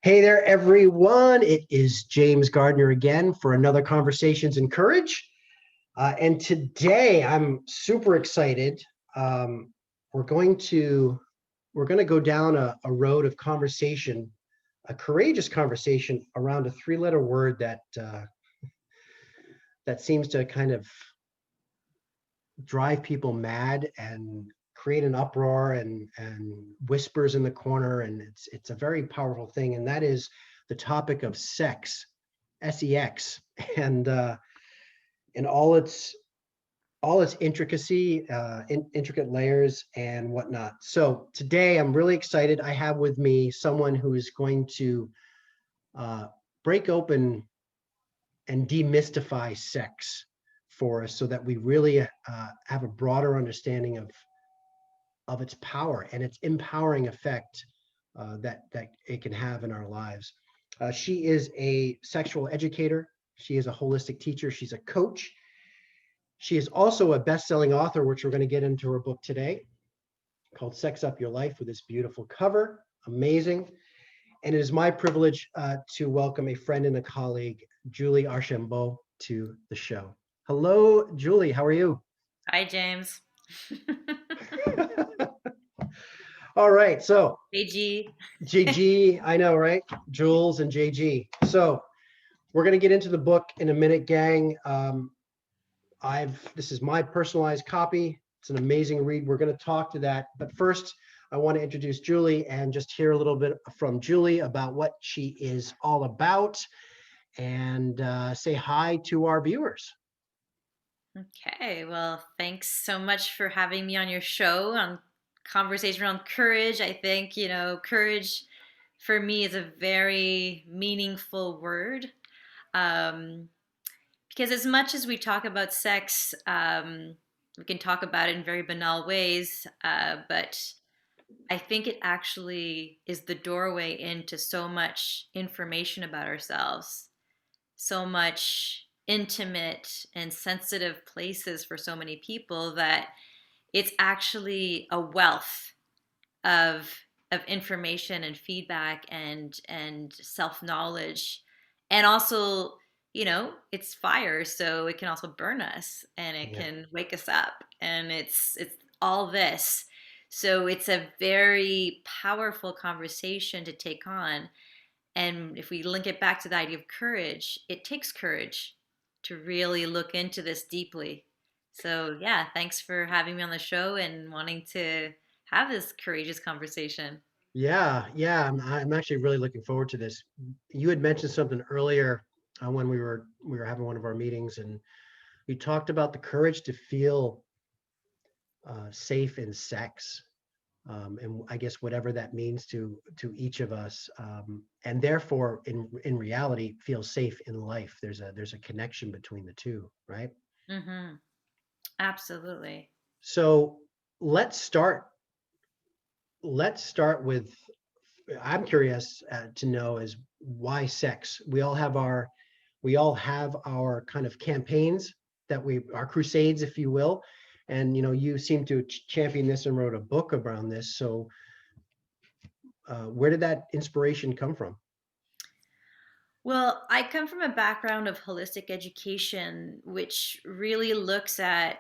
Hey there, everyone. It is James Gardner again for another Conversations in Courage. And today I'm super excited. Um, we're going to go down a road of conversation, a courageous conversation around a three-letter word that seems to kind of drive people mad and create an uproar and whispers in the corner, and it's a very powerful thing, and that is the topic of sex, sex, and in all its intricacy, intricate layers and whatnot. So today I'm really excited. I have with me someone who is going to uh, break open and demystify sex for us so that we really have a broader understanding of its power and its empowering effect that it can have in our lives. She is a sexual educator. She is a holistic teacher. She's a coach. She is also a best-selling author, which we're going to get into her book today, called Sex Up Your Life, with this beautiful cover. Amazing. And it is my privilege to welcome a friend and a colleague, Julie Archambault, to the show. Hello, Julie. How are you? Hi, James. All right. So AG. JG, I know, right? Jules and JG. So we're going to get into the book in a minute, gang. This is my personalized copy. It's an amazing read. We're going to talk to that. But first, I want to introduce Julie and just hear a little bit from Julie about what she is all about and say hi to our viewers. Okay, well, thanks so much for having me on your show on Conversation Around Courage. I think, courage for me is a very meaningful word. Um, because as much as we talk about sex, we can talk about it in very banal ways, but I think it actually is the doorway into so much information about ourselves, so much intimate and sensitive places for so many people that it's actually a wealth of information and feedback and self-knowledge, and also, it's fire, so it can also burn us and it Yeah. can wake us up, and it's all this. So it's a very powerful conversation to take on. And if we link it back to the idea of courage, it takes courage to really look into this deeply. So, yeah, thanks for having me on the show and wanting to have this courageous conversation. Yeah. I'm actually really looking forward to this. You had mentioned something earlier when we were having one of our meetings, and you talked about the courage to feel safe in sex, and I guess whatever that means to each of us, and therefore in reality feel safe in life. There's a connection between the two, right? Mm-hmm. Absolutely. So let's start. Let's start with. I'm curious to know is why sex. We all have our kind of campaigns our crusades, if you will, and you seem to champion this and wrote a book around this. So where did that inspiration come from? Well, I come from a background of holistic education, which really looks at,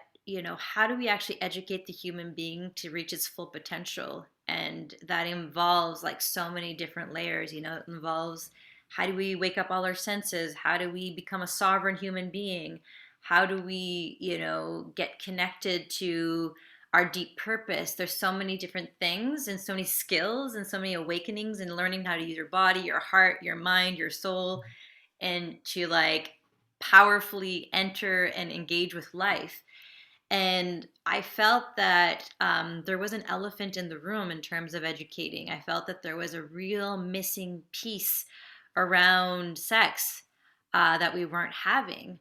how do we actually educate the human being to reach its full potential? And that involves like so many different layers. It involves, how do we wake up all our senses? How do we become a sovereign human being? How do we, get connected to our deep purpose? There's so many different things and so many skills and so many awakenings and learning how to use your body, your heart, your mind, your soul, and to like powerfully enter and engage with life. And I felt that there was an elephant in the room in terms of educating. I felt that there was a real missing piece around sex that we weren't having.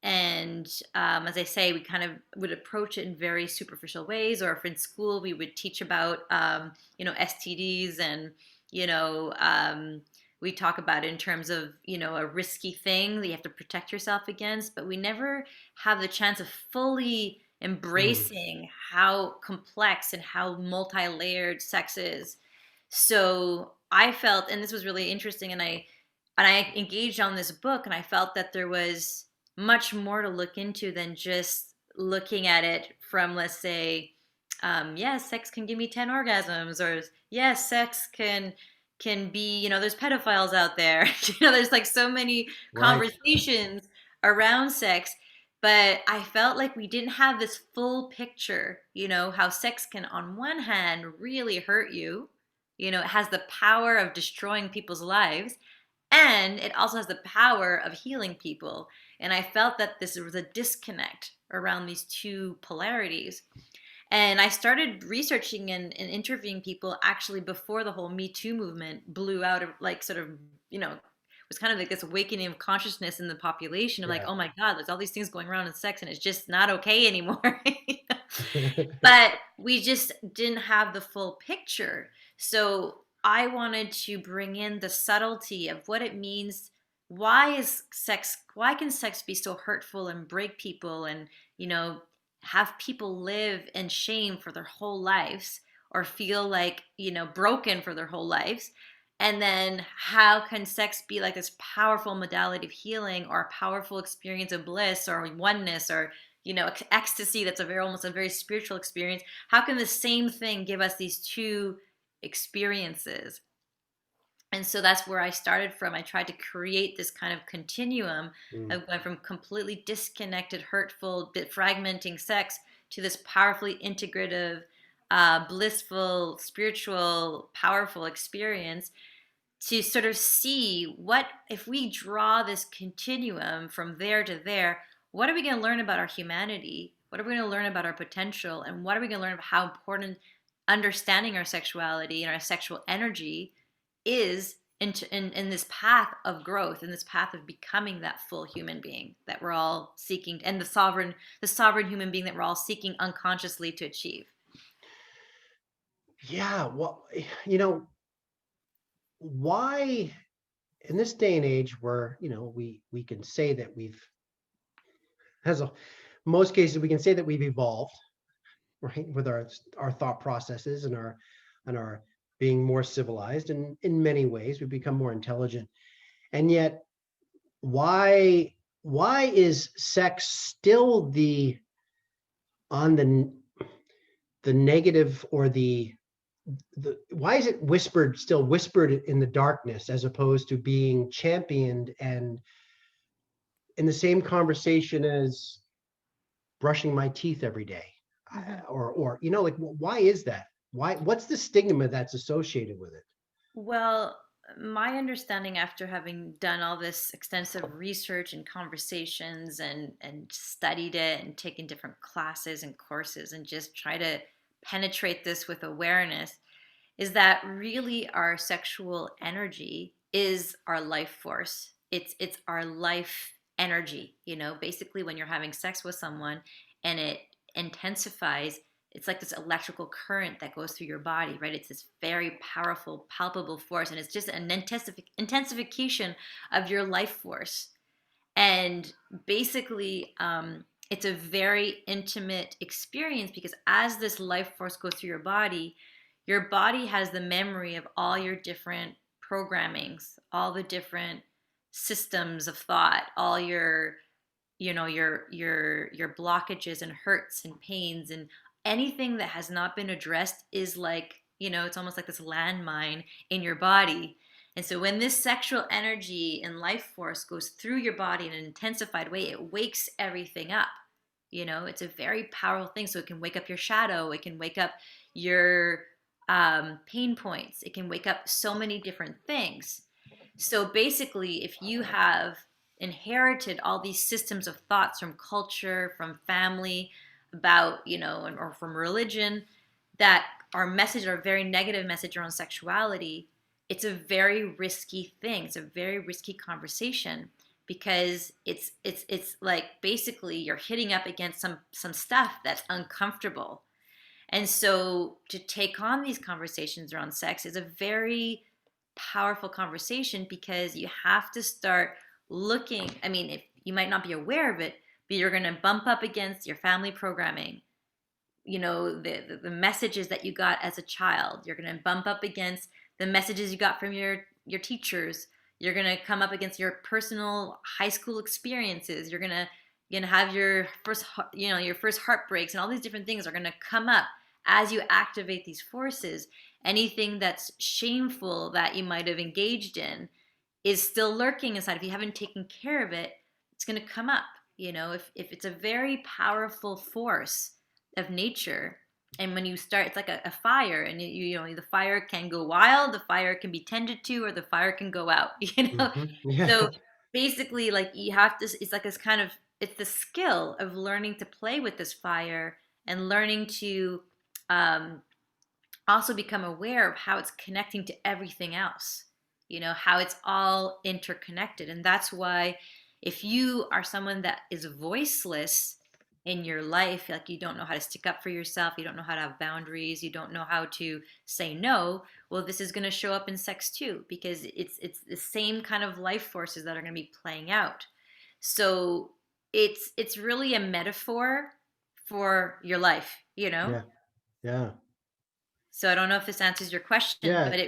And as I say, we kind of would approach it in very superficial ways, or if in school we would teach about, STDs, and, you know, um, we talk about it in terms of, a risky thing that you have to protect yourself against, but we never have the chance of fully Mm, embracing how complex and how multi-layered sex is. So I felt, and this was really interesting, and I engaged on this book, and I felt that there was much more to look into than just looking at it from, let's say, yes, sex can give me 10 orgasms, or yes, sex can be, there's pedophiles out there. There's like so many Right. conversations around sex, but I felt like we didn't have this full picture, how sex can on one hand really hurt you. It has the power of destroying people's lives, and it also has the power of healing people. And I felt that this was a disconnect around these two polarities. And I started researching and interviewing people actually before the whole Me Too movement blew out of, like, sort of, it was kind of like this awakening of consciousness in the population of like, Yeah. oh my God, there's all these things going around in sex and it's just not okay anymore. But we just didn't have the full picture. So I wanted to bring in the subtlety of what it means. Why can sex be so hurtful and break people, and, have people live in shame for their whole lives, or feel like, broken for their whole lives? And then how can sex be like this powerful modality of healing, or a powerful experience of bliss or oneness, or ecstasy, that's almost a very spiritual experience? How can the same thing give us these two experiences? And so that's where I started from. I tried to create this kind of continuum Mm. of going from completely disconnected, hurtful, bit fragmenting sex to this powerfully integrative, blissful, spiritual, powerful experience, to sort of see, what if we draw this continuum from there to there, what are we going to learn about our humanity? What are we going to learn about our potential? And what are we going to learn about how important understanding our sexuality and our sexual energy is in this path of growth, in this path of becoming that full human being that we're all seeking, and the sovereign human being that we're all seeking unconsciously to achieve. Yeah. Well, why in this day and age where, we can say that we've, as a most cases, we can say that we've evolved, right, with our thought processes and our being more civilized, and in many ways we've become more intelligent. And yet, why why is sex still on the negative, or why is it still whispered in the darkness, as opposed to being championed and in the same conversation as brushing my teeth every day? Mhm. Or like, why is that? What's the stigma that's associated with it? Well, my understanding, after having done all this extensive research and conversations, and studied it and taken different classes and courses and just try to penetrate this with awareness, is that really our sexual energy is our life force. It's our life energy. Basically, when you're having sex with someone and it intensifies, it's like this electrical current that goes through your body, right? It's this very powerful, palpable force, and it's just an intensification of your life force. And basically, it's a very intimate experience, because as this life force goes through your body has the memory of all your different programmings, all the different systems of thought, all your blockages and hurts and pains, and anything that has not been addressed is like, it's almost like this landmine in your body. And so when this sexual energy and life force goes through your body in an intensified way, it wakes everything up. It's a very powerful thing. So it can wake up your shadow, it can wake up your pain points, it can wake up so many different things. So basically, if you have inherited all these systems of thoughts from culture, from family, about, or from religion, that our very negative message around sexuality, it's a very risky thing. It's a very risky conversation, because it's like, basically you're hitting up against some stuff that's uncomfortable. And so to take on these conversations around sex is a very powerful conversation, because you have to start looking. I mean, if you might not be aware of it, but you're going to bump up against your family programming, the messages that you got as a child. You're going to bump up against the messages you got from your teachers. You're gonna come up against your personal high school experiences. You're gonna have your first your first heartbreaks, and all these different things are gonna come up as you activate these forces. Anything that's shameful that you might have engaged in is still lurking inside. If you haven't taken care of it, it's going to come up. If it's a very powerful force of nature, and when you start, it's like a fire, and the fire can go wild, the fire can be tended to, or the fire can go out. Yeah. So basically, like, you have to, it's like this kind of, it's the skill of learning to play with this fire, and learning to um, also become aware of how it's connecting to everything else, how it's all interconnected. And that's why, if you are someone that is voiceless in your life, like, you don't know how to stick up for yourself, you don't know how to have boundaries, you don't know how to say no, well, this is going to show up in sex too, because it's the same kind of life forces that are going to be playing out. So it's really a metaphor for your life, Yeah. Yeah. So I don't know if this answers your question, Yeah. but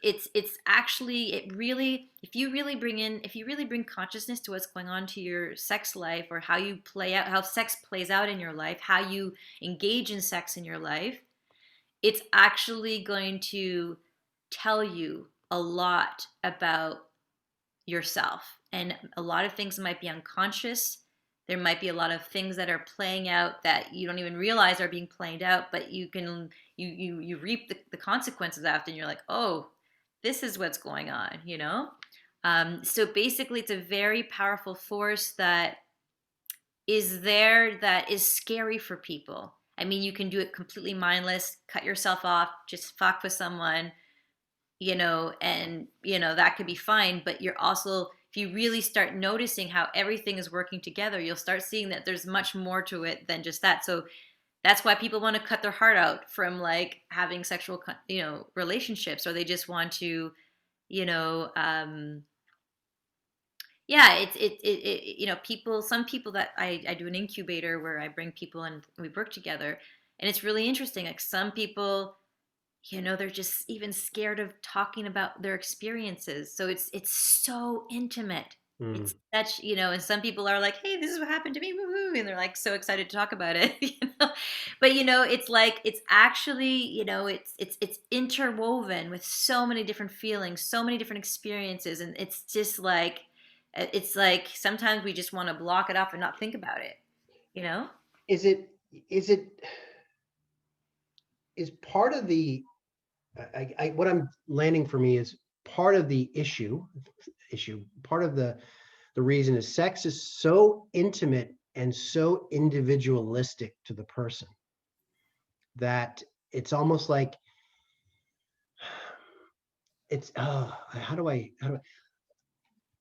it's actually, it really, if you really bring consciousness to what's going on to your sex life, or how you play out, how sex plays out in your life, how you engage in sex in your life, it's actually going to tell you a lot about yourself. And a lot of things might be unconscious. There might be a lot of things that are playing out that you don't even realize are being played out, but you reap the consequences after, and you're like, oh, this is what's going on. So basically, it's a very powerful force that is there, that is scary for people. I mean, you can do it completely mindless, cut yourself off, just fuck with someone, and that could be fine. But you're also, if you really start noticing how everything is working together, you'll start seeing that there's much more to it than just that. So that's why people want to cut their heart out from, like, having sexual relationships, or they just want to, you know yeah, people, some people that I do an incubator where I bring people and we work together, and it's really interesting. Like, some people, they're just even scared of talking about their experiences. So it's so intimate. Mm. It's such, and some people are like, hey, this is what happened to me, woohoo, and they're like so excited to talk about it. But it's like, it's actually, it's interwoven with so many different feelings, so many different experiences, and it's just like, it's like sometimes we just want to block it off and not think about it, you know? Is it, is it, is part of the, what I'm landing for me is part of the part of the reason is sex is so intimate and so individualistic to the person that it's almost like it's, I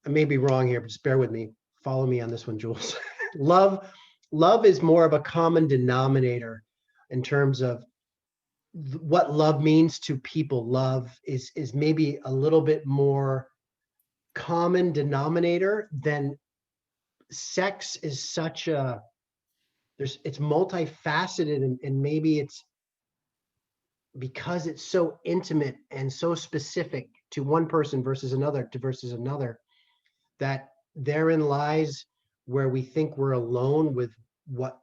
may be wrong here, but just bear with me. Follow me on this one, Jules. love, love is more of a common denominator in terms of what love means to people. Love is maybe a little bit more common denominator than sex is. Such a, it's multifaceted, and maybe it's because it's so intimate and so specific to one person versus another, that therein lies where we think we're alone with what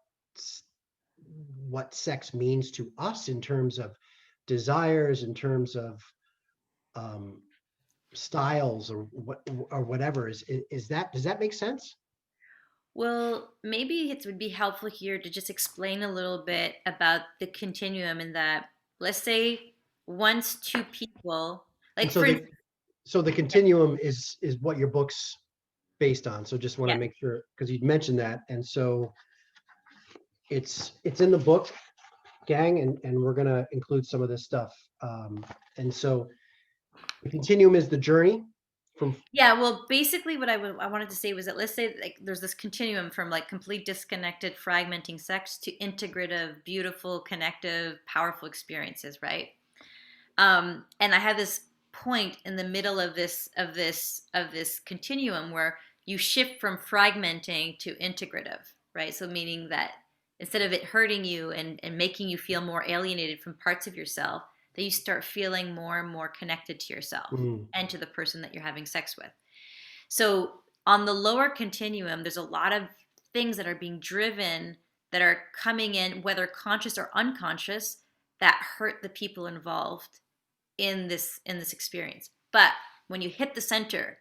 what sex means to us in terms of desires, in terms of um, styles, or whatever. Is that, does that make sense? Well, maybe it would be helpful here to just explain a little bit about the continuum, in that, let's say, once two people, And like, so for the, instance, continuum is what your book's based on. So just want to yeah. make sure, because you'd mentioned that. And so it's in the book, gang, and we're going to include some of this stuff. And so the continuum is the journey from, Yeah, well, basically, what I wanted to say was that, let's say, like, there's this continuum from, like, complete disconnected, fragmenting sex to integrative, beautiful, connective, powerful experiences, right? And I had this point in the middle of this continuum where you shift from fragmenting to integrative, right? So meaning that instead of it hurting you and making you feel more alienated from parts of yourself, that you start feeling more and more connected to yourself Mm. and to the person that you're having sex with. So on the lower continuum, there's a lot of things that are being driven, that are coming in, whether conscious or unconscious, that hurt the people involved in this experience. But when you hit the center,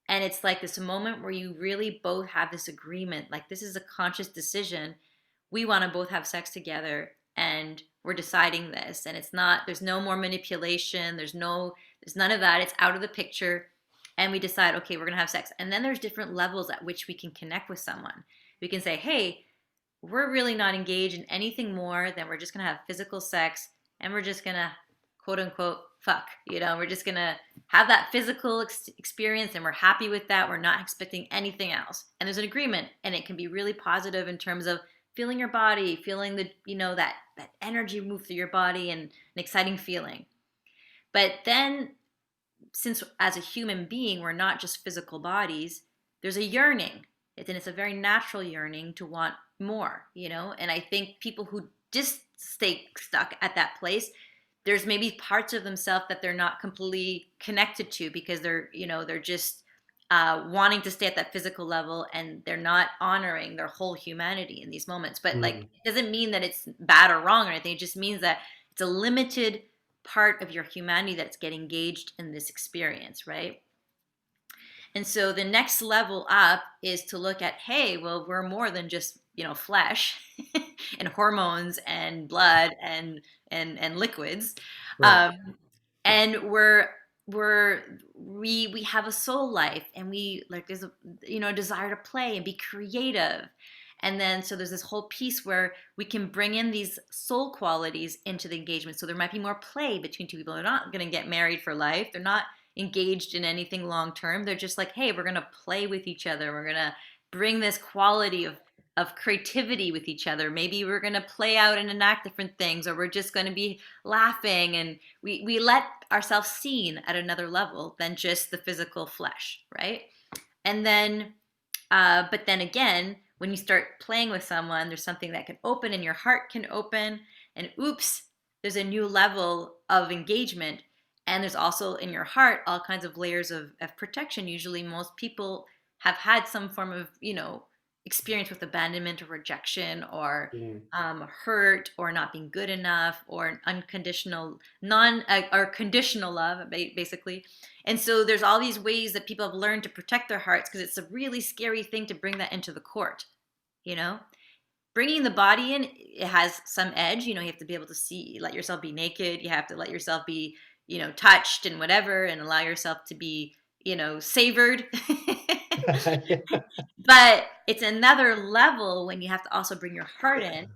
and it's like this moment where you really both have this agreement, like this is a conscious decision, we want to both have sex together, and we're deciding this, and it's not, there's no more manipulation, there's none of that, it's out of the picture, and we decide, okay, we're going to have sex. And then there's different levels at which we can connect with someone. We can say, hey, we're really not engaged in anything more than we're just going to have physical sex, and we're just going to quote unquote fuck, we're just going to have that physical experience, and we're happy with that. We're not expecting anything else. And there's an agreement, and it can be really positive in terms of feeling your body, feeling the, that energy move through your body, and an exciting feeling. But then, since as a human being, we're not just physical bodies, there's a yearning. And it's a very natural yearning to want more, And I think people who just stay stuck at that place, there's maybe parts of themselves that they're not completely connected to, because they're just wanting to stay at that physical level, and they're not honoring their whole humanity in these moments. But like, Mm. it doesn't mean that it's bad or wrong or anything. It just means that it's a limited part of your humanity that's getting engaged in this experience, right? And so the next level up is to look at, hey, well, we're more than just, flesh and hormones and blood and liquids. Right. Um, and we have a soul life, and we, like, there's a desire to play and be creative. And then so there's this whole piece where we can bring in these soul qualities into the engagement. So there might be more play between two people. They're not going to get married for life. They're not engaged in anything long term. They're just like, hey, we're going to play with each other. We're going to bring this quality of creativity with each other. Maybe we're going to play out and enact different things, or we're just going to be laughing, and we let ourselves seen at another level than just the physical flesh, right? And then but then again, when you start playing with someone, there's something that can open, and your heart can open, and oops, there's a new level of engagement. And there's also in your heart all kinds of layers of protection. Usually most people have had some form of, experience with abandonment or rejection, or Mm. hurt, or not being good enough, or unconditional, or conditional love, basically. And so there's all these ways that people have learned to protect their hearts, because it's a really scary thing to bring that into the court, you know? Bringing the body in, it has some edge. You have to be able to see, let yourself be naked. You have to let yourself be, touched and whatever, and allow yourself to be, savored. But it's another level when you have to also bring your heart in,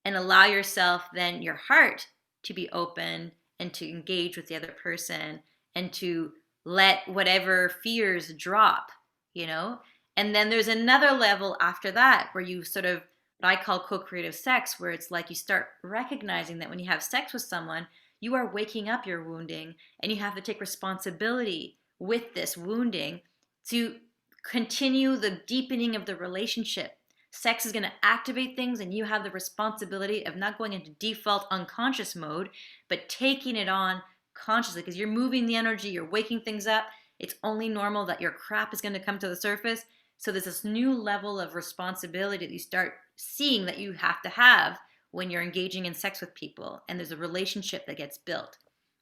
and allow yourself, then your heart, to be open and to engage with the other person, and to let whatever fears drop, you know? And then there's another level after that, where you sort of, what I call co-creative sex, where it's like you start recognizing that when you have sex with someone, you are waking up your wounding, and you have to take responsibility with this wounding to continue the deepening of the relationship. Sex is going to activate things, and you have the responsibility of not going into default unconscious mode, but taking it on consciously, because you're moving the energy, you're waking things up. It's only normal that your crap is going to come to the surface. So there's this new level of responsibility that you start seeing that you have to have when you're engaging in sex with people, and there's a relationship that gets built.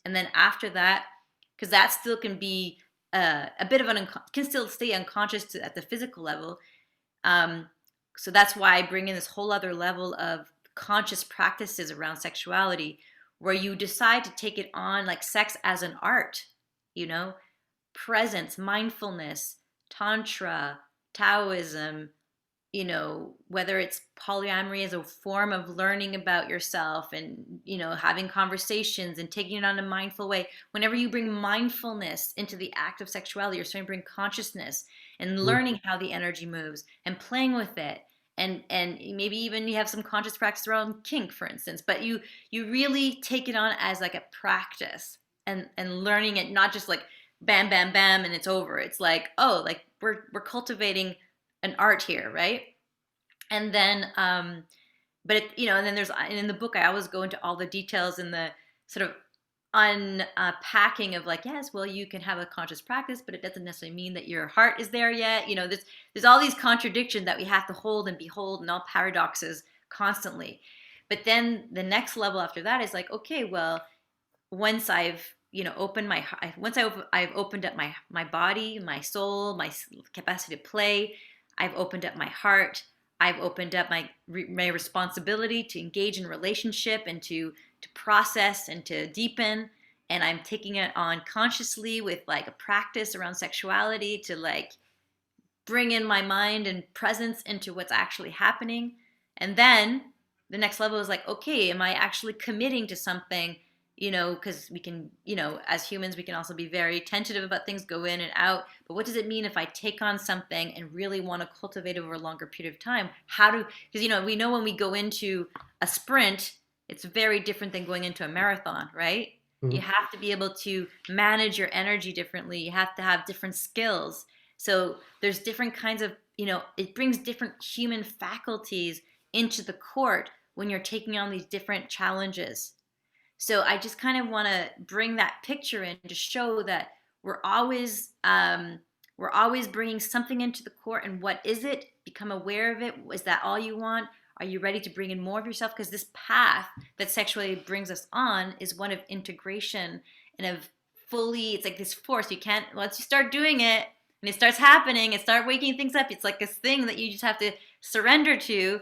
And then after that, because that still can be a bit of can still stay unconscious at the physical level. So that's why I bring in this whole other level of conscious practices around sexuality, where you decide to take it on, like sex as an art, presence, mindfulness, tantra, Taoism, whether it's polyamory as a form of learning about yourself, and, having conversations and taking it on a mindful way. Whenever you bring mindfulness into the act of sexuality, you're starting to bring consciousness and Mm. learning how the energy moves and playing with it. And maybe even you have some conscious practice around kink, for instance, but you really take it on as like a practice, and learning it, not just like bam, bam, bam, and it's over. It's like, oh, like we're cultivating an art here, right? And then but and then there's, and in the book I always go into all the details in the sort of unpacking of like, yes, well, you can have a conscious practice, but it doesn't necessarily mean that your heart is there yet. You know, there's all these contradictions that we have to hold and behold, and all paradoxes constantly. But then the next level after that is like, okay, well, once I've opened my once I've opened up my body, my soul, my capacity to play, I've opened up my heart, I've opened up my responsibility to engage in relationship and to process and to deepen, and I'm taking it on consciously with like a practice around sexuality to like bring in my mind and presence into what's actually happening. And then the next level is like, okay, am I actually committing to something? Because we can, as humans, we can also be very tentative about things, go in and out. But what does it mean if I take on something and really want to cultivate over a longer period of time? Because, we know when we go into a sprint, it's very different than going into a marathon, right? You Mhm. have to be able to manage your energy differently. You have to have different skills. So there's different kinds of, it brings different human faculties into the court when you're taking on these different challenges. So I just kind of want to bring that picture in to show that we're always we're always bringing something into the court. And what is it? Become aware of it. Is that all you want? Are you ready to bring in more of yourself? Because this path that sexuality brings us on is one of integration and of fully. It's like this force. You can't once you start doing it and it starts happening. It start waking things up. It's like this thing that you just have to surrender to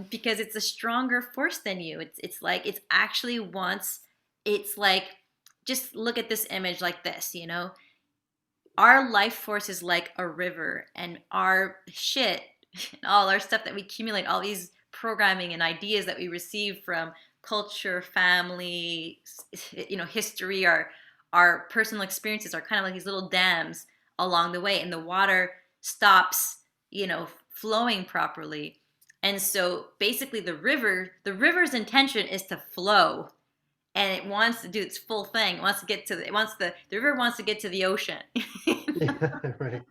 because it's a stronger force than you. It's like it's actually wants. It's like just look at this image like this. Our life force is like a river, and our shit, all our stuff that we accumulate, all these programming and ideas that we receive from culture, family, history, our personal experiences are kind of like these little dams along the way, and the water stops, flowing properly. And so basically the river's intention is to flow, and it wants to do its full thing. It wants to get to the river wants to get to the ocean. Right.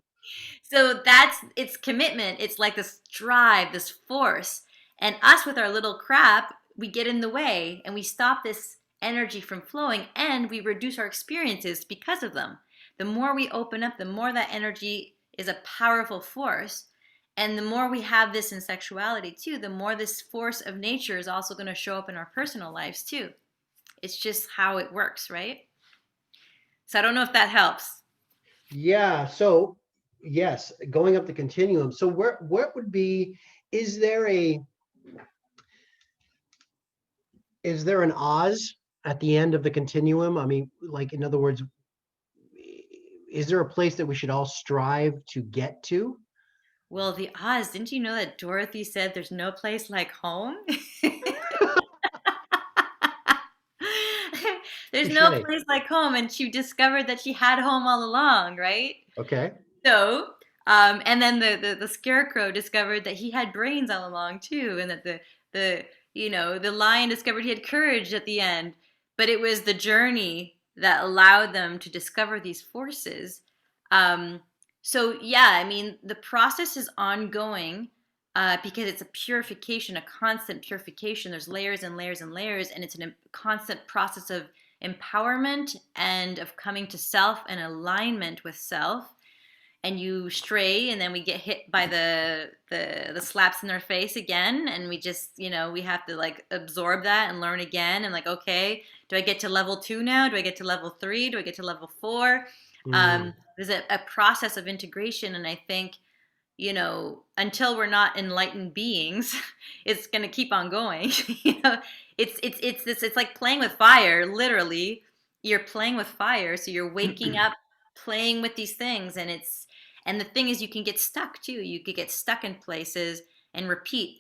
So that's its commitment. It's like this drive, this force. And us with our little crap, we get in the way and we stop this energy from flowing, and we reduce our experiences because of them. The more we open up, the more that energy is a powerful force. And the more we have this in sexuality too, the more this force of nature is also going to show up in our personal lives too. It's just how it works, right? So I don't know if that helps. Yeah. So yes, going up the continuum. So what would be, is there a is there an Oz at the end of the continuum? I mean, like in other words, is there a place that we should all strive to get to? Well, the Oz, didn't you know that Dorothy said there's no place like home? There's no Touche. place like home, and she discovered that she had home all along, right? Okay. So, and then the scarecrow discovered that he had brains all along too, and that the the lion discovered he had courage at the end. But it was the journey that allowed them to discover these forces. Um, so yeah, I mean the process is ongoing because it's a purification, a constant purification. There's layers and layers and layers, and it's a constant process of empowerment and of coming to self and alignment with self. And you stray, and then we get hit by the slaps in our face again, and we just we have to like absorb that and learn again, and like, okay, do I get to level 2 now? Do I get to level 3? Do I get to level 4? Mm. There's a process of integration, and I think until we're not enlightened beings, it's going to keep on going. It's like playing with fire. Literally, you're playing with fire, so you're waking up, playing with these things, and the thing is, you can get stuck too. You could get stuck in places and repeat,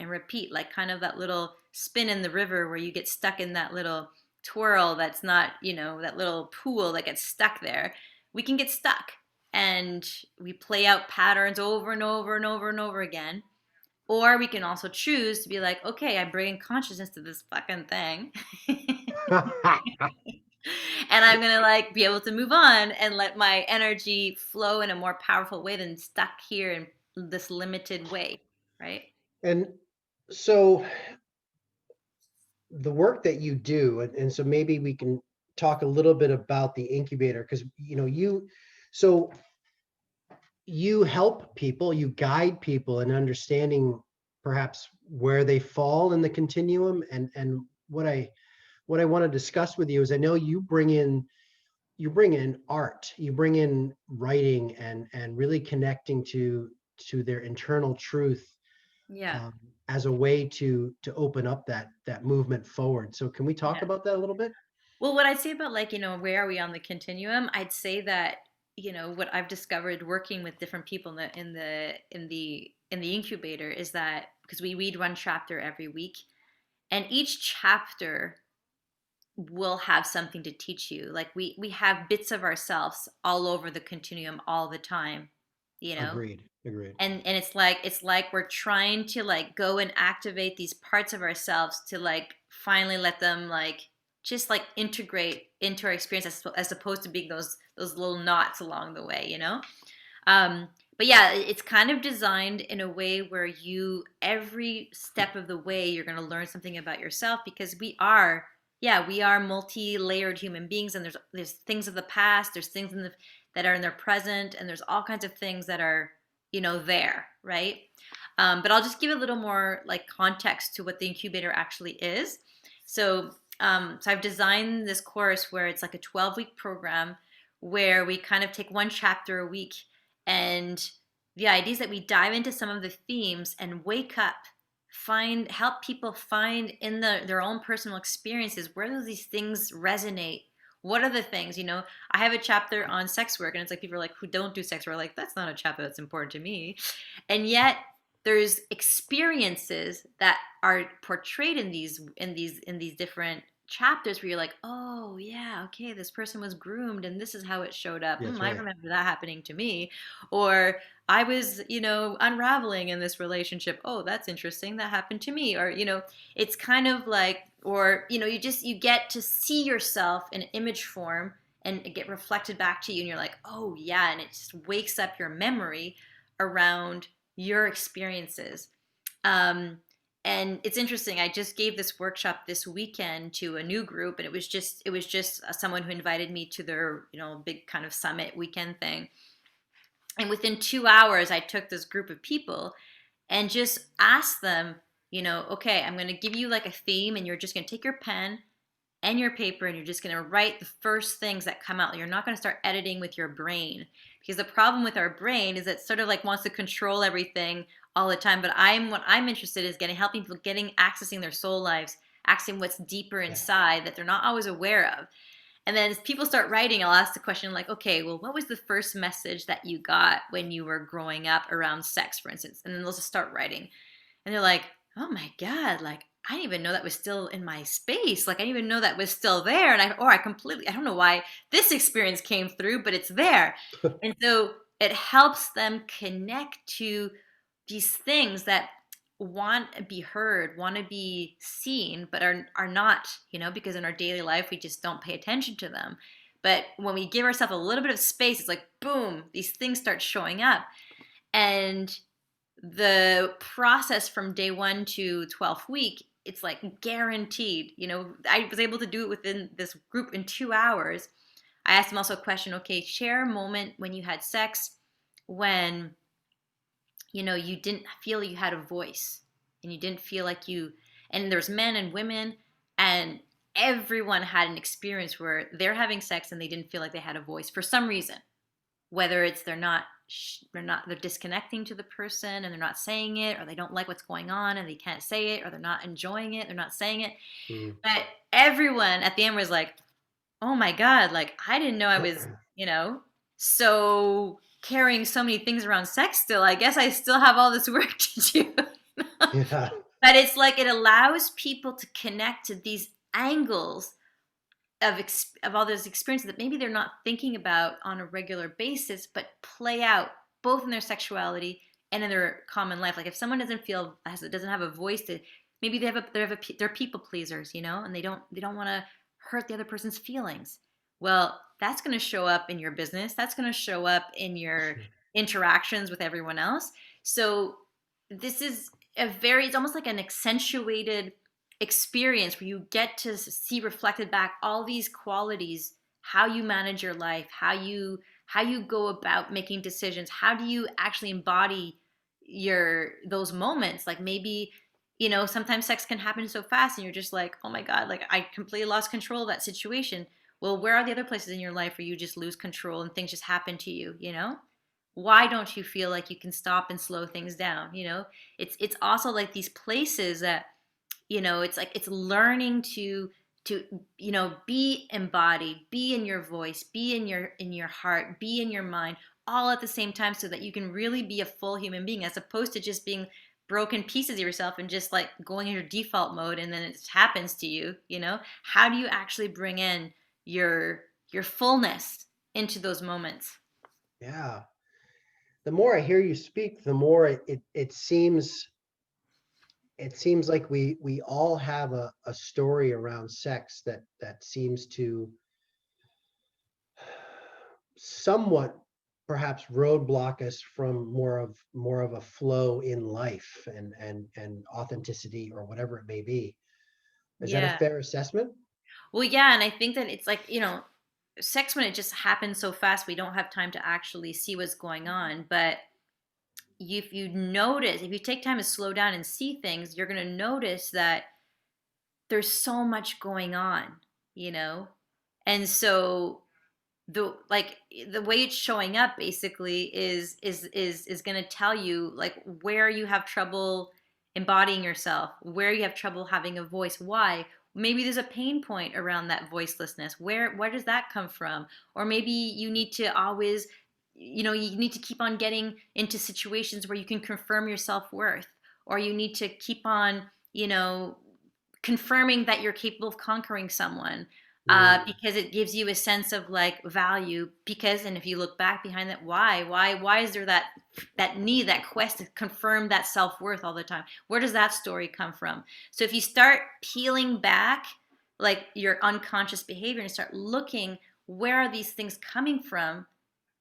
like kind of that little spin in the river where you get stuck in that little twirl that's not, that little pool that gets stuck there. We can get stuck and we play out patterns over and over and over and over again. Or we can also choose to be like, okay, I bring consciousness to this fucking thing. And I'm gonna like be able to move on and let my energy flow in a more powerful way than stuck here in this limited way, right? And so the work that you do, and so maybe we can talk a little bit about the incubator, because so you help people, you guide people in understanding perhaps where they fall in the continuum. And what I want to discuss with you is, I know you bring in art, you bring in writing, and really connecting to their internal truth, Yeah. um, as a way to open up that movement forward. So can we talk Yeah. about that a little bit? Well, what I'd say about, like, where are we on the continuum? I'd say that, what I've discovered working with different people in the incubator is that, because we read one chapter every week, and each chapter will have something to teach you. Like, we have bits of ourselves all over the continuum all the time, you know? Agreed. And it's like we're trying to, like, go and activate these parts of ourselves to, like, finally let them, like, just, like, integrate into our experience, as opposed to being those little knots along the way, um but yeah, it's kind of designed in a way where you every step of the way you're going to learn something about yourself, because we are multi-layered human beings, and there's things of the past, there's things that are in their present, and there's all kinds of things that are, there, right? But I'll just give a little more, like, context to what the incubator actually is. So I've designed this course where it's like a 12-week program, where we kind of take one chapter a week, and the idea is that we dive into some of the themes and wake up, help people find in their own personal experiences, where do these things resonate? What are the things, I have a chapter on sex work, and it's like, people are like, who don't do sex work, like, that's not a chapter that's important to me. And yet there's experiences that are portrayed in these different chapters, where you're like, oh yeah, okay, this person was groomed and this is how it showed up. Yeah, that's I right. remember that happening to me. Or I was, unraveling in this relationship. Oh, that's interesting, that happened to me. Or, it's kind of like, or, you get to see yourself in image form, and it get reflected back to you, and you're like, oh yeah, and it just wakes up your memory around your experiences. Um, and it's interesting. I just gave this workshop this weekend to a new group, and it was just someone who invited me to their, big kind of summit weekend thing. And within 2 hours, I took this group of people and just asked them, okay, I'm going to give you, like, a theme, and you're just going to take your pen and your paper, and you're just going to write the first things that come out. You're not going to start editing with your brain, because the problem with our brain is it sort of, like, wants to control everything all the time. But what I'm interested in is helping people accessing their soul lives, accessing what's deeper Yeah. inside that they're not always aware of. And then as people start writing, I'll ask the question, like, okay, well, what was the first message that you got when you were growing up around sex, for instance? And then they'll just start writing. And they're like, oh my God, like, I didn't even know that was still in my space. Like, I didn't even know that was still there. And I don't know why this experience came through, but it's there. And so it helps them connect to these things that want to be heard, want to be seen, but are not, because in our daily life, we just don't pay attention to them. But when we give ourselves a little bit of space, it's like, boom, these things start showing up. And the process from day 1 to 12th week, it's like guaranteed. I was able to do it within this group in 2 hours. I asked them also a question. Okay, share a moment when you had sex, when you didn't feel you had a voice, and you didn't feel like you, and there's men and women, and everyone had an experience where they're having sex and they didn't feel like they had a voice for some reason. Whether it's they're disconnecting to the person and they're not saying it, or they don't like what's going on and they can't say it, or they're not enjoying it, they're not saying it. Mm. But everyone at the end was like, oh my God, like, I didn't know I was, so carrying so many things around sex still. I guess I still have all this work to do. Yeah. But it's like, it allows people to connect to these angles of all those experiences that maybe they're not thinking about on a regular basis, but play out both in their sexuality and in their common life. Like, if someone doesn't have a voice to, maybe they're people pleasers, and they don't want to hurt the other person's feelings. Well, that's going to show up in your business. That's going to show up in your Sure. interactions with everyone else. So this is it's almost like an accentuated experience where you get to see reflected back all these qualities, how you manage your life, how you go about making decisions, how do you actually embody your those moments. Like maybe, sometimes sex can happen so fast and you're just like, oh my god, like I completely lost control of that situation. Well, where are the other places in your life where you just lose control and things just happen to you? Why don't you feel like you can stop and slow things down? It's also like these places that, it's like it's learning to be embodied, be in your voice, be in your heart, be in your mind, all at the same time, so that you can really be a full human being, as opposed to just being broken pieces of yourself and just like going in your default mode and then it happens to you. How do you actually bring in your fullness into those moments? Yeah. The more I hear you speak, the more it seems like we all have a story around sex that seems to somewhat perhaps roadblock us from more of a flow in life and authenticity or whatever it may be. Is that a Yeah. fair assessment? Well, yeah, and I think that it's like, sex, when it just happens so fast, we don't have time to actually see what's going on. But if you take time to slow down and see things, you're going to notice that there's so much going on, you know? And so the way it's showing up basically is going to tell you like where you have trouble embodying yourself, where you have trouble having a voice, why. Maybe there's a pain point around that voicelessness. Where does that come from? Or maybe you need to always, you need to keep on getting into situations where you can confirm your self-worth, or you need to keep on, you know confirming that you're capable of conquering someone, Mm, because it gives you a sense of like value. Because, and if you look back behind that, why is there that need, that quest to confirm that self-worth all the time? Where does that story come from? So if you start peeling back like your unconscious behavior and start looking, where are these things coming from,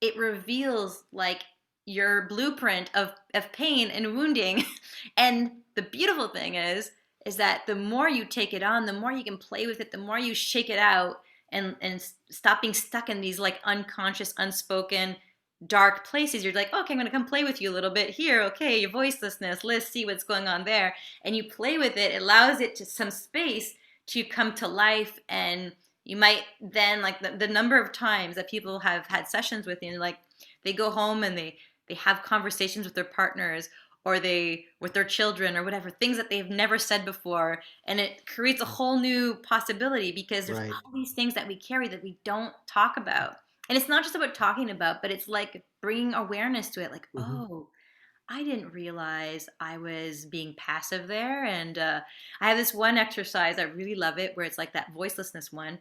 it reveals like your blueprint of pain and wounding. And the beautiful thing is that the more you take it on, the more you can play with it, the more you shake it out, and stop being stuck in these like unconscious, unspoken, dark places. You're like, okay, I'm gonna come play with you a little bit here. Okay, your voicelessness, let's see what's going on there. And you play with it, it allows it to some space to come to life. And you might then, like, the number of times that people have had sessions with you, like they go home and they have conversations with their partners, or they with their children, or whatever, things that they've never said before, and it creates a whole new possibility, because there's right. all these things that we carry that we don't talk about. And it's not just about talking about, but it's like bringing awareness to it, like, Hmm. oh, I didn't realize I was being passive there. And I have this one exercise, I really love it, where it's like that voicelessness one.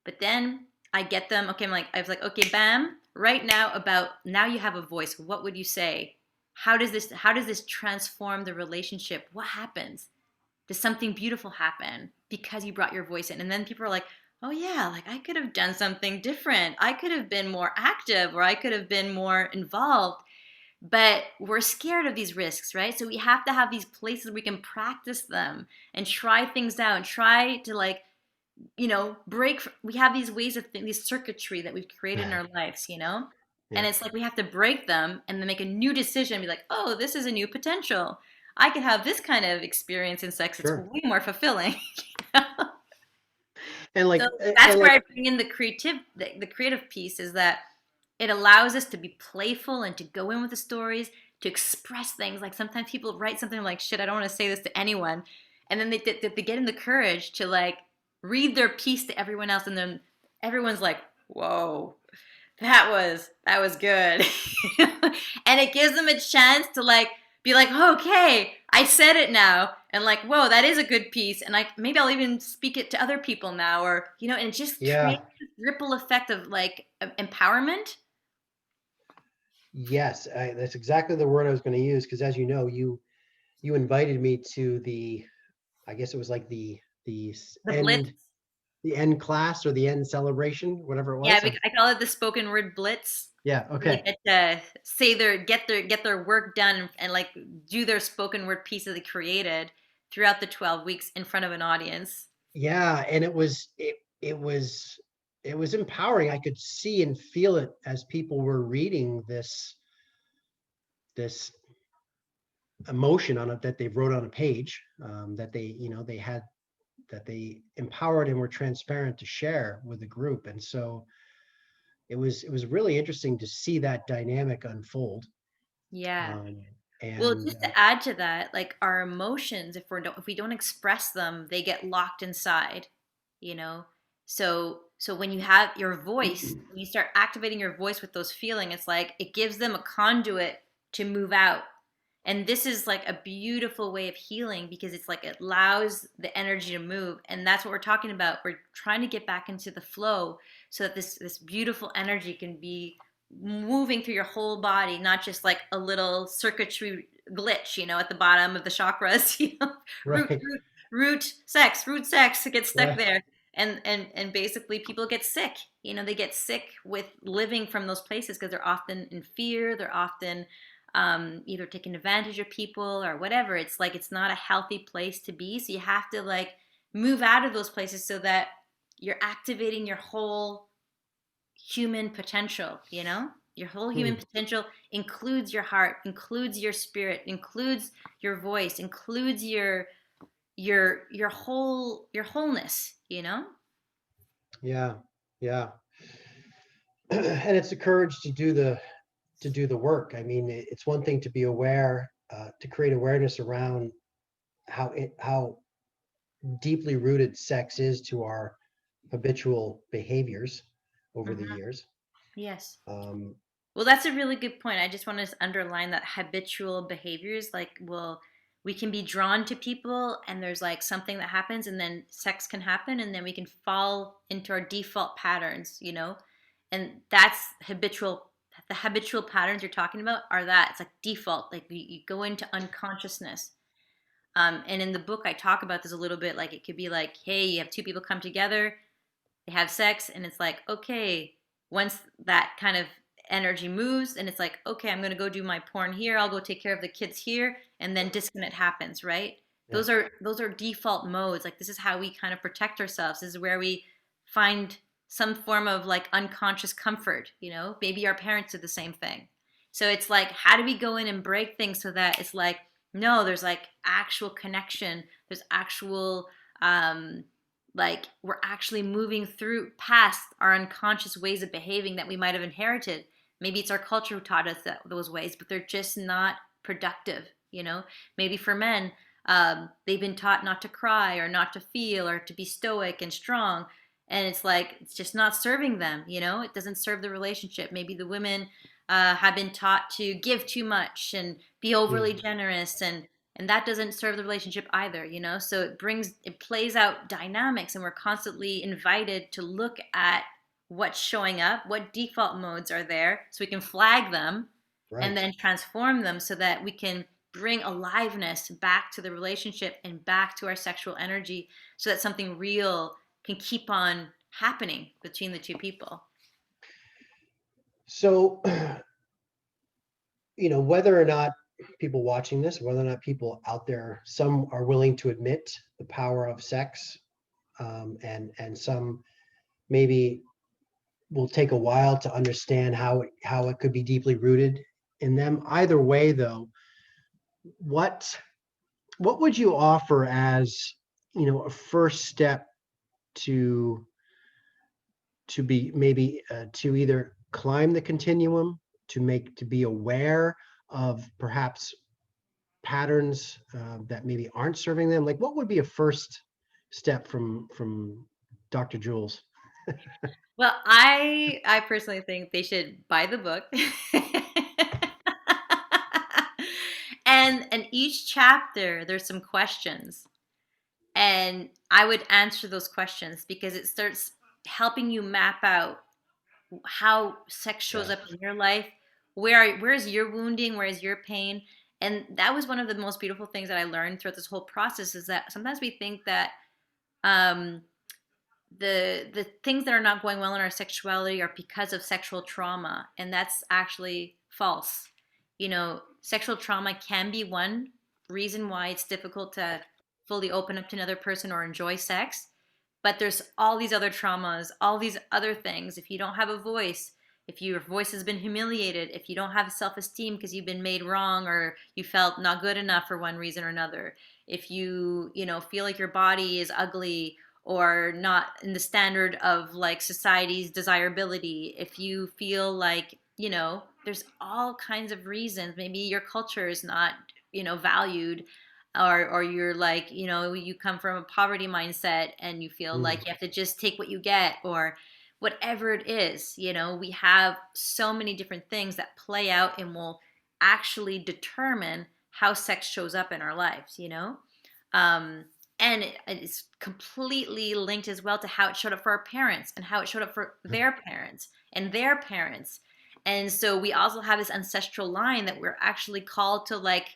But then I get them, okay, I was like, okay, bam, right now, about now you have a voice. What would you say? How does this transform the relationship? What happens? Does something beautiful happen because you brought your voice in? And then people are like, oh yeah, like I could have done something different. I could have been more active, or I could have been more involved. But we're scared of these risks, right? So we have to have these places where we can practice them and try things out and try to, like, break. We have these ways of these circuitry that we've created in our lives. And Yeah, it's like we have to break them and then make a new decision and be like, oh, this is a new potential. I could have this kind of experience in sex. It's sure. way more fulfilling. And So like that's and where I like bring in the creative piece, is that it allows us to be playful and to go in with the stories, to express things. Like sometimes people write something like, shit, I don't want to say this to anyone. And then they get in the courage to like read their piece to everyone else. And then everyone's like, whoa, that was good. And it gives them a chance to like be like, okay, I said it now, and like, whoa, that is a good piece, and like maybe I'll even speak it to other people now, or and it just yeah, creates this ripple effect of like empowerment. yes, that's exactly the word I was going to use because as you know, you invited me to I guess it was like The blitz. the end class or the end celebration, whatever it Yeah, was. I call it the spoken word blitz. Yeah, They okay. get to say get their work done, and like do their spoken word piece that they created. throughout the 12 weeks in front of an audience. Yeah, and it was empowering. I could see and feel it as people were reading this emotion on it that they wrote on a page, that they had, that they empowered and were transparent to share with the group. And so it was really interesting to see that dynamic unfold. Yeah. Um, Well, and just to add to that, like our emotions, if we don't express them, they get locked inside, you know? So when you have your voice, when you start activating your voice with those feelings, it's like it gives them a conduit to move out. And this is like a beautiful way of healing because it's like it allows the energy to move. And that's what we're talking about. We're trying to get back into the flow so that this beautiful energy can be moving through your whole body, not just like a little circuitry glitch, at the bottom of the chakras, root, right, root, root sex, it gets stuck right, there. And basically people get sick. They get sick with living from those places because they're often in fear. They're often either taking advantage of people or whatever. It's like it's not a healthy place to be. So you have to like move out of those places so that you're activating your whole human potential. Your whole human hmm, potential includes your heart, includes your spirit, includes your voice, includes your wholeness. yeah, yeah. And it's the courage to do the work. I mean, it's one thing to be aware, to create awareness around how deeply rooted sex is to our habitual behaviors over the Hmm. years. Yes. Um, Well, that's a really good point. I just want to underline that habitual behaviors, like, well, we can be drawn to people and there's like something that happens and then sex can happen and then we can fall into our default patterns. And that's habitual. The habitual patterns you're talking about are that it's like default, like you go into unconsciousness. And in the book, I talk about this a little bit. Like, it could be like, hey, you have two people come together, they have sex, and it's like, okay, once that kind of energy moves and it's like, okay, I'm going to go do my porn here, I'll go take care of the kids here, and then disconnect happens, right? yeah, Those are default modes. Like, this is how we kind of protect ourselves. This is where we find some form of like unconscious comfort. Maybe our parents did the same thing. So it's like, how do we go in and break things so that it's like, no, there's like actual connection, there's actual like we're actually moving through past our unconscious ways of behaving that we might have inherited. Maybe it's our culture who taught us those ways, but they're just not productive. Maybe for men, they've been taught not to cry or not to feel or to be stoic and strong, and it's like it's just not serving them. It doesn't serve the relationship. Maybe the women have been taught to give too much and be overly mm, generous, and that doesn't serve the relationship either. So it plays out dynamics, and we're constantly invited to look at what's showing up, what default modes are there, so we can flag them and right. then transform them so that we can bring aliveness back to the relationship and back to our sexual energy so that something real can keep on happening between the two people. So, whether or not people watching this, whether or not people out there, some are willing to admit the power of sex, and some maybe will take a while to understand how it could be deeply rooted in them. Either way, though, what what would you offer as a first step to be maybe to either climb the continuum, to be aware of perhaps patterns that maybe aren't serving them? Like, what would be a first step from Dr. Jules? Well, I personally think they should buy the book. And each chapter there's some questions. And I would answer those questions because it starts helping you map out how sex shows Yeah, up in your life. Where's your wounding? Where is your pain? And that was one of the most beautiful things that I learned throughout this whole process is that sometimes we think that um, the things that are not going well in our sexuality are because of sexual trauma, and that's actually false. Sexual trauma can be one reason why it's difficult to fully open up to another person or enjoy sex. But there's all these other traumas, all these other things. If you don't have a voice, if your voice has been humiliated, if you don't have self-esteem because you've been made wrong or you felt not good enough for one reason or another, if you know, feel like your body is ugly or not in the standard of like society's desirability, if you feel like, you know, there's all kinds of reasons. Maybe your culture is not, you know, valued, or you're like, you know, you come from a poverty mindset and you feel like Mm, you have to just take what you get, or whatever it is. You know, we have so many different things that play out and will actually determine how sex shows up in our lives, you know. um, and it's completely linked as well to how it showed up for our parents and how it showed up for their parents and their parents. And so we also have this ancestral line that we're actually called to like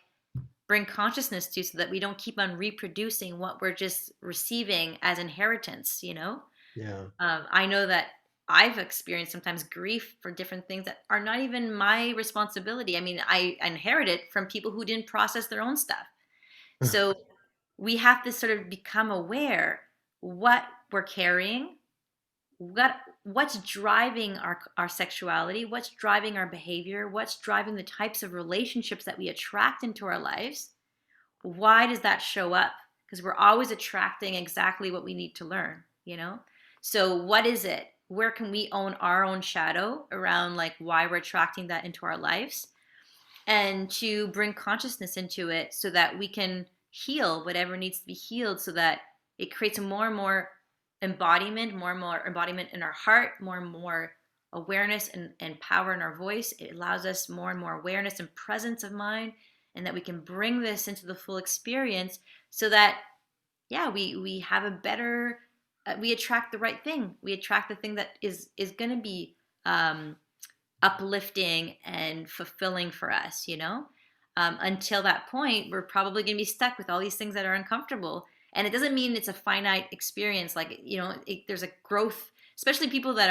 bring consciousness to, so that we don't keep on reproducing what we're just receiving as inheritance, you know. yeah. I know that I've experienced sometimes grief for different things that are not even my responsibility. I mean, I inherit it from people who didn't process their own stuff. So we have to sort of become aware what we're carrying, what's driving our sexuality, what's driving our behavior, what's driving the types of relationships that we attract into our lives. Why does that show up? Because we're always attracting exactly what we need to learn, you know. So what is it? Where can we own our own shadow around like why we're attracting that into our lives, and to bring consciousness into it so that we can heal whatever needs to be healed, so that it creates more and more embodiment, more and more embodiment in our heart, more and more awareness and power in our voice. It allows us more and more awareness and presence of mind, and that we can bring this into the full experience, so that yeah, we have a better, we attract the right thing. We attract the thing that is going to be um, uplifting and fulfilling for us, you know. Until that point, we're probably going to be stuck with all these things that are uncomfortable. And it doesn't mean it's a finite experience. Like, you know, there's a growth, especially people that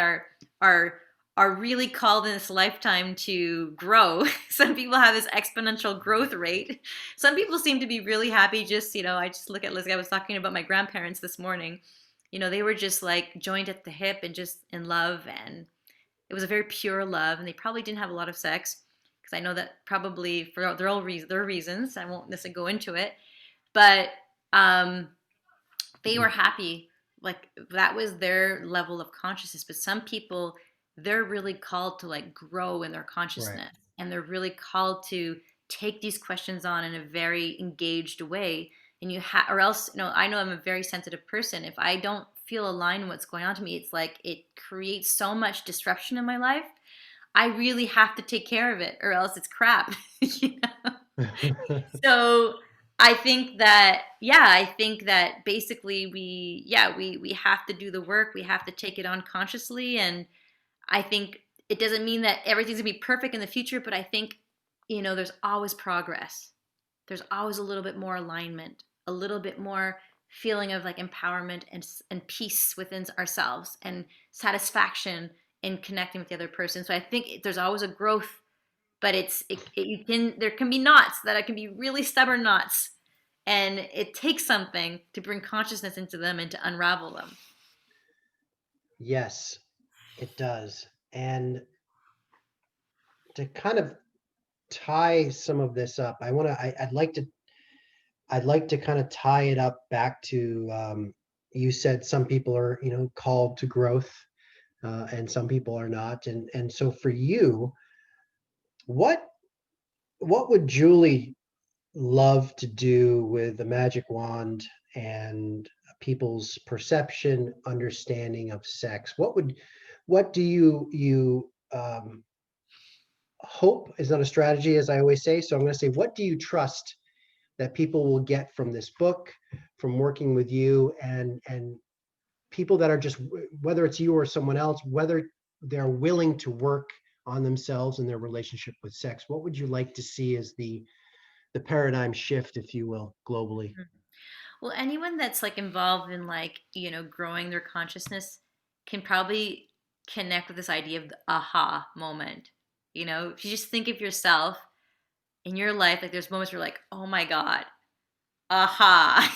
are are really called in this lifetime to grow. Some people have this exponential growth rate. Some people seem to be really happy. Just, you know, I just look at Liz. I was talking about my grandparents this morning. You know, they were just like joined at the hip and just in love, and it was a very pure love, and they probably didn't have a lot of sex, because I know that probably for their reasons. I won't necessarily go into it, but um, they were happy. Like that was their level of consciousness. But some people, they're really called to like grow in their Right. consciousness, and they're really called to take these questions on in a very engaged way. And or else, you know, I know I'm a very sensitive person. If I don't feel aligned with what's going on to me, it's like it creates so much disruption in my life. I really have to take care of it, or else it's crap. You know? So I think that, yeah, I think that basically we have to do the work. We have to take it on consciously. And I think it doesn't mean that everything's gonna be perfect in the future, but I think, you know, there's always progress. There's always a little bit more alignment, a little bit more feeling of like empowerment and peace within ourselves, and satisfaction in connecting with the other person. So I think there's always a growth, but you can, there can be knots that it can be really stubborn knots, and it takes something to bring consciousness into them and to unravel them. Yes, it does. And to kind of tie some of this up, I'd like to kind of tie it up back to, you said some people are, you know, called to growth, and some people are not. And so for you, what what would Julie love to do with the magic wand and people's perception, understanding of sex? What do you hope is not a strategy, as I always say. So I'm going to say, what do you trust that people will get from this book, from working with you, and people that are just, whether it's you or someone else, whether they're willing to work on themselves and their relationship with sex? What would you like to see as the paradigm shift, if you will, globally? Well, anyone that's like involved in like, you know, growing their consciousness can probably connect with this idea of the aha moment. You know, if you just think of yourself in your life, like there's moments where you're like, oh my God, aha.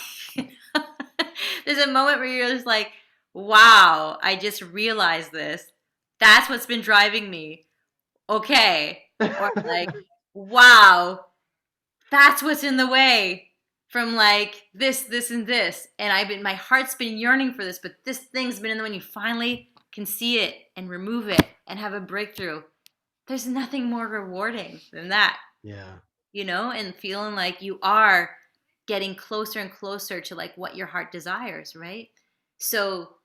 There's a moment where you're just like, wow, I just realized this. That's what's been driving me. Okay. Or like, wow, that's what's in the way from like this, and this. And my heart's been yearning for this, but this thing's been in the way. And you finally can see it and remove it and have a breakthrough. There's nothing more rewarding than that, Yeah. and feeling like you are getting closer and closer to like what your heart desires, right? So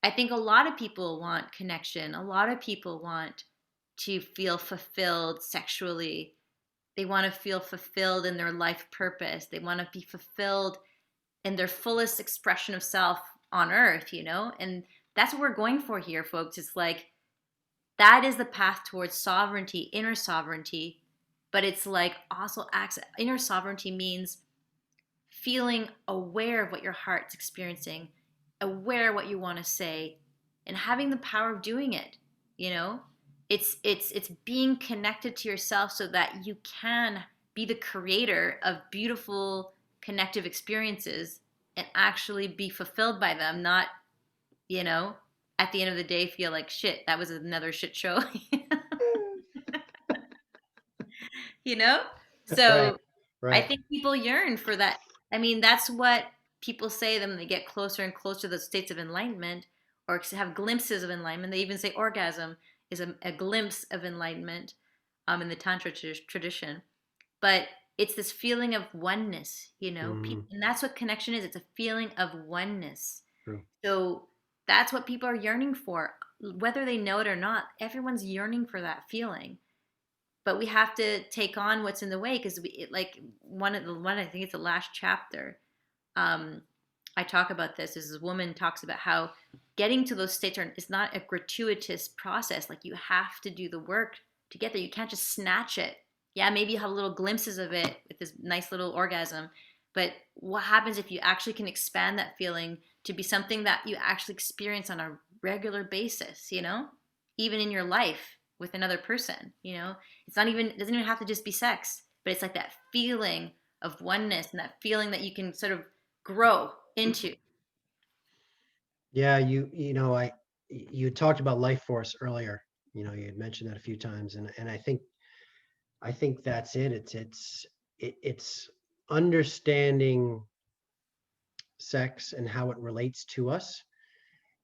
I think a lot of people want connection. A lot of people want to feel fulfilled sexually. They want to feel fulfilled in their life purpose. They want to be fulfilled in their fullest expression of self on earth, And that's what we're going for here, folks. It's like that is the path towards sovereignty, inner sovereignty. But it's like also inner sovereignty means feeling aware of what your heart's experiencing, aware of what you want to say, and having the power of doing it. You know, it's being connected to yourself so that you can be the creator of beautiful connective experiences and actually be fulfilled by them, not, at the end of the day feel like shit, that was another shit show. you know? Right. So I Right. think people yearn for that. I mean, that's what people say when they get closer and closer to the states of enlightenment or have glimpses of enlightenment. They even say orgasm is a glimpse of enlightenment in the Tantra tradition. But it's this feeling of oneness, Mhm. and that's what connection is. It's a feeling of oneness. True. So that's what people are yearning for. Whether they know it or not, everyone's yearning for that feeling, but we have to take on what's in the way because like one I think it's the last chapter. um I talk about this woman talks about how getting to those states is not a gratuitous process. Like you have to do the work to get there. You can't just snatch it. Yeah, maybe you have little glimpses of it with this nice little orgasm, but what happens if you actually can expand that feeling to be something that you actually experience on a regular basis, even in your life with another person, it doesn't even have to just be sex, but it's like that feeling of oneness and that feeling that you can sort of grow into. Yeah, you talked about life force earlier. You had mentioned that a few times, and I think that's it. It's understanding sex and how it relates to us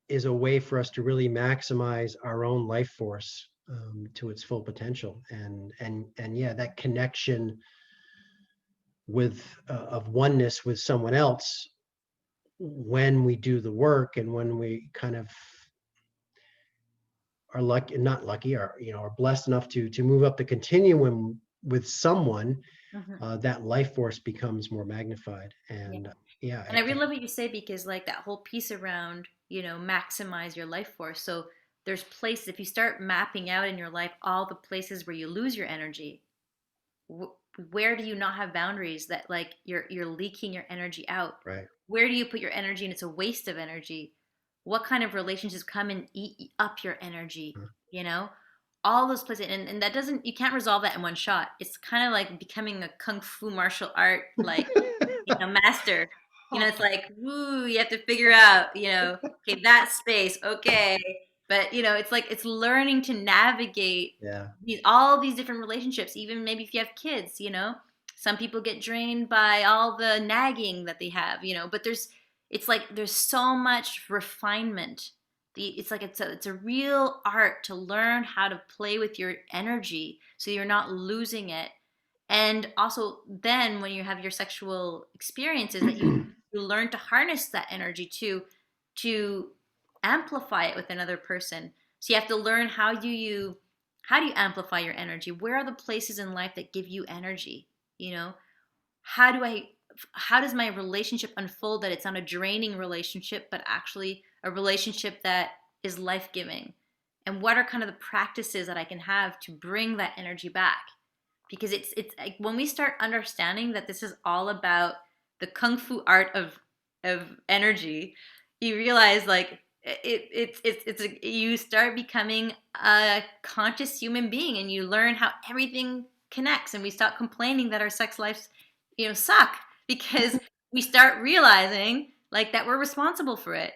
is a way for us to really maximize our own life force to its full potential. And yeah, that connection with of oneness with someone else when we do the work and when we kind of are lucky, not lucky, or are blessed enough to move up the continuum with someone, Mhm. that life force becomes more magnified. Yeah. And yeah, And I really love what you say because, like, that whole piece around, maximize your life force. So there's places, if you start mapping out in your life all the places where you lose your energy, where do you not have boundaries that like you're leaking your energy out? right. Where do you put your energy and it's a waste of energy? What kind of relationships come and eat up your energy? You know, all those places, and that doesn't, you can't resolve that in one shot. It's kind of like becoming a kung fu martial art, like, master. It's like, woo, you have to figure out, okay, that space, okay. But, it's like it's learning to navigate Yeah. all these different relationships, even maybe if you have kids, Some people get drained by all the nagging that they have, but it's like there's so much refinement. It's like it's a real art to learn how to play with your energy so you're not losing it. And also then when you have your sexual experiences that you learn to harness that energy to amplify it with another person. So you have to learn how do you amplify your energy? Where are the places in life that give you energy? You know, how do I how does my relationship unfold that it's not a draining relationship but actually a relationship that is life-giving? And what are kind of the practices that I can have to bring that energy back? Because it's like when we start understanding that this is all about the kung fu art of energy, you realize like you start becoming a conscious human being and you learn how everything connects, and we stop complaining that our sex lives suck because we start realizing like that we're responsible for it.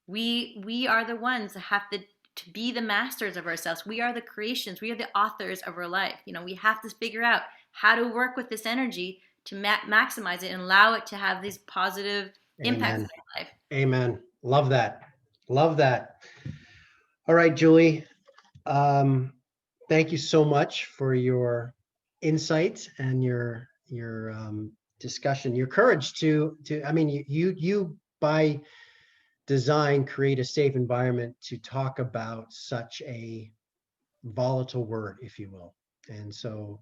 We are the ones that have to be the masters of ourselves. We are the creations. We are the authors of our life. You know, we have to figure out how to work with this energy to maximize it and allow it to have these positive impacts Amen. in our life. Amen. Love that. Love that. All right, Julie. Um, thank you so much for your insights and your discussion, your courage to. I mean, you by design create a safe environment to talk about such a volatile word, if you will. And so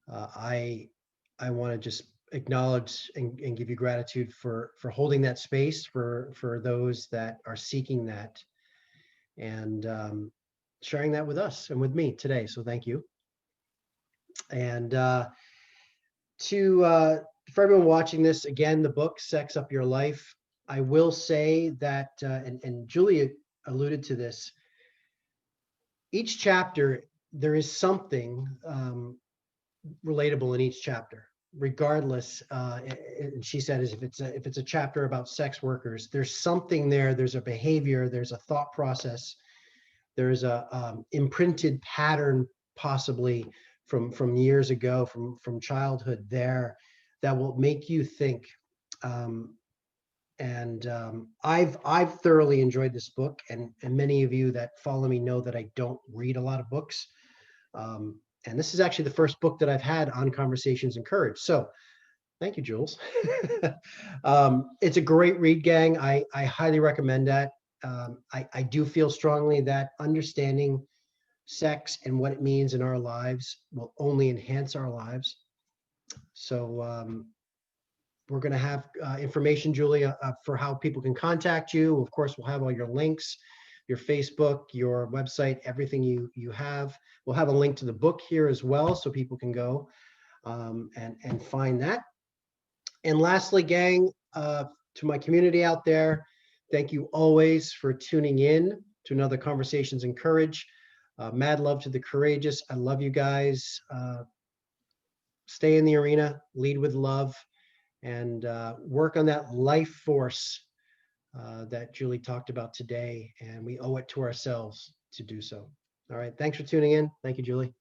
I want to just acknowledge and give you gratitude for holding that space for those that are seeking that, and sharing that with us and with me today. So thank you. And to for everyone watching this, again, the book Sex Up Your Life. I will say that, and Julia alluded to this. Each chapter, there is something relatable in each chapter, regardless. And she said, is if it's a chapter about sex workers, there's something there. There's a behavior. There's a thought process. There's a imprinted pattern, possibly from years ago, from childhood, there that will make you think. I've thoroughly enjoyed this book, and many of you that follow me know that I don't read a lot of books. And this is actually the first book that I've had on Conversations in Courage. So thank you, Jules. It's a great read, gang. I highly recommend that. I do feel strongly that understanding sex and what it means in our lives will only enhance our lives. So we're going to have information, Julia, for how people can contact you. Of course, we'll have all your links, your Facebook, your website, everything you have. We'll have a link to the book here as well, so people can go and find that. And lastly, gang, to my community out there, thank you always for tuning in to another Conversations in Courage. Mad love to the courageous. I love you guys. Stay in the arena, lead with love, and work on that life force that Julie talked about today. And we owe it to ourselves to do so. All right. Thanks for tuning in. Thank you, Julie.